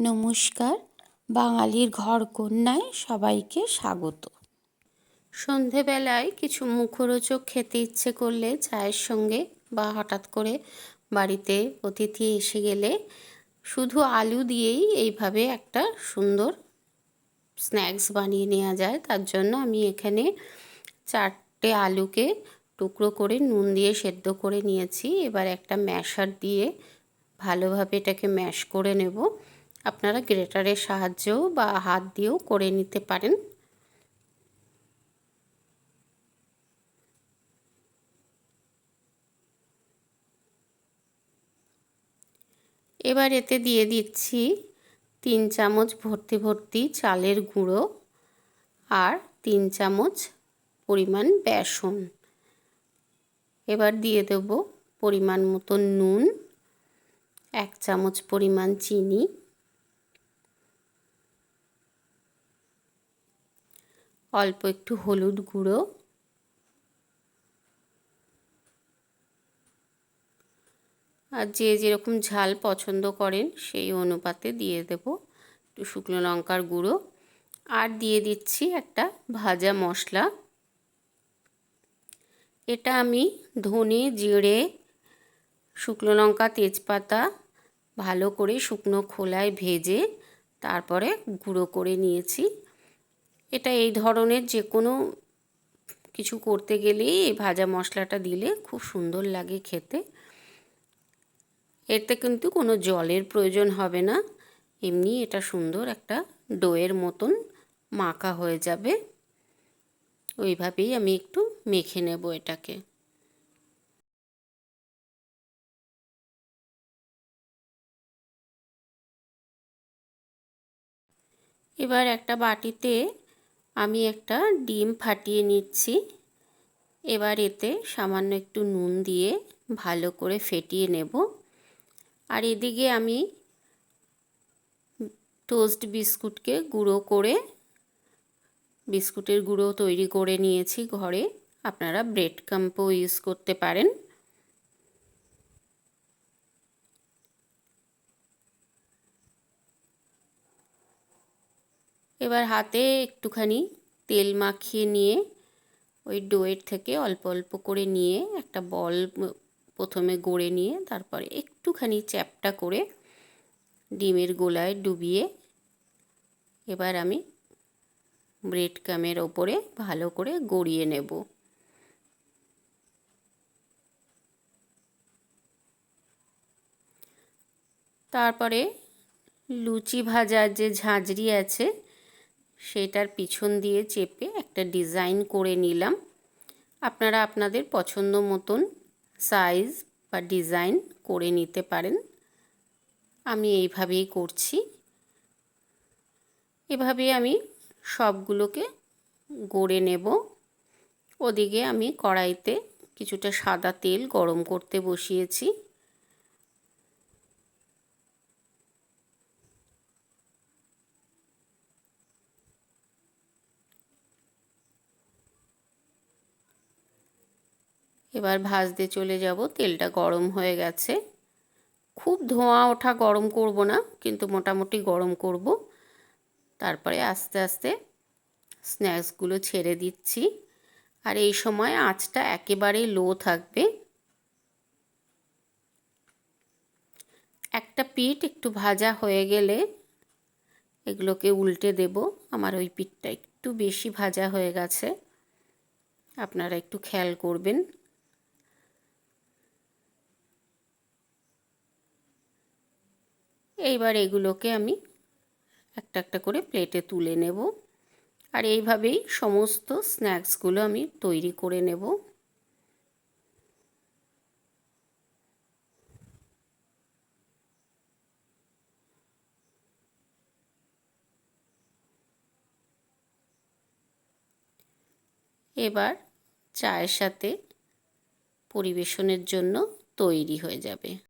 নমস্কার, বাঙালির ঘরকন্যায় সবাইকে স্বাগত। সন্ধেবেলায় কিছু মুখরোচক খেতে ইচ্ছে করলে চায়ের সঙ্গে বা হঠাৎ করে বাড়িতে অতিথি এসে গেলে শুধু আলু দিয়েই এইভাবে একটা সুন্দর স্ন্যাক্স বানিয়ে নেওয়া যায়। তার জন্য আমি এখানে 4টে আলুকে টুকরো করে নুন দিয়ে সেদ্ধ করে নিয়েছি। এবার একটা ম্যাশার দিয়ে ভালোভাবে এটাকে ম্যাশ করে নেব। আপনারা গ্রেটারের সাহায্যেও বা হাত দিয়েও করে নিতে পারেন। এবার এতে দিয়ে দিচ্ছি 3 চামচ ভর্তি ভর্তি চালের গুঁড়ো আর 3 চামচ পরিমাণ বেসন। এবার দিয়ে দেব পরিমাণ মতো নুন, 1 চামচ পরিমাণ চিনি, অল্প একটু হলুদ গুঁড়ো, আর যে যেরকম ঝাল পছন্দ করেন সেই অনুপাতে দিয়ে দেব একটু শুকনো লঙ্কার গুঁড়ো, আর দিয়ে দিচ্ছি একটা ভাজা মশলা। এটা আমি ধনে, জিরে, শুকনো লঙ্কা, তেজপাতা ভালো করে শুকনো খোলায় ভেজে তারপরে গুঁড়ো করে নিয়েছি। এটা এই ধরনের যে কোনো কিছু করতে গেলেই এই ভাজা মশলাটা দিলে খুব সুন্দর লাগে খেতে। এতে কিন্তু কোনো জলের প্রয়োজন হবে না, এমনি এটা সুন্দর একটা ডোয়ের মতন মাখা হয়ে যাবে। ওইভাবেই আমি একটু মেখে নেব এটাকে। এবার একটা বাটিতে আমি একটা ডিম ফাটিয়ে নিচ্ছি। এবার এতে সামান্য একটু নুন দিয়ে ভালো করে ফেটিয়ে নেব। আর এদিকে আমি টোস্ট বিস্কুটকে গুঁড়ো করে বিস্কুটের গুঁড়ো তৈরি করে নিয়েছি ঘরে। আপনারা ব্রেড ক্রাম্বও ইউজ করতে পারেন। এবার হাতে একটুখানি তেল মাখিয়ে নিয়ে ওই ডোয়ের থেকে অল্প অল্প করে নিয়ে একটা বল প্রথমে গড়ে নিয়ে তারপরে একটুখানি চ্যাপ্টা করে ডিমের গোলায় ডুবিয়ে এবার আমি ব্রেড ক্রাম্বের ওপরে ভালো করে গড়িয়ে নেব। তারপরে লুচি ভাজার যে ঝাঁঝরি আছে সেটার পিছন দিয়ে চেপে একটা ডিজাইন করে নিলাম। আপনারা আপনাদের পছন্দ মতন সাইজ বা ডিজাইন করে নিতে পারেন। আমি এইভাবেই করছি। এভাবে আমি সবগুলোকে গড়ে নেব। ওদিকে আমি কড়াইতে কিছুটা সাদা তেল গরম করতে বসিয়েছি। এবার ভাজতে চলে যাব। তেলটা গরম হয়ে গেছে। খুব ধোঁয়া ওঠা গরম করব না, কিন্তু মোটামুটি গরম করব। তারপরে আস্তে আস্তে স্ন্যাক্সগুলো ছেড়ে দিচ্ছি। আর এই সময় আঁচটা একেবারে লো থাকবে। একটা পিঠ একটু ভাজা হয়ে গেলে এগুলোকে উল্টে দেব। আমার ওই পিঠটা একটু বেশি ভাজা হয়ে গেছে, আপনারা একটু খেয়াল করবেন। এইবার এগুলোকে আমি একটা একটা করে প্লেটে তুলে নেব। আর এইভাবেই সমস্ত স্ন্যাক্সগুলো আমি তৈরি করে নেব। এবার চায়ের সাথে পরিবেশনের জন্য তৈরি হয়ে যাবে।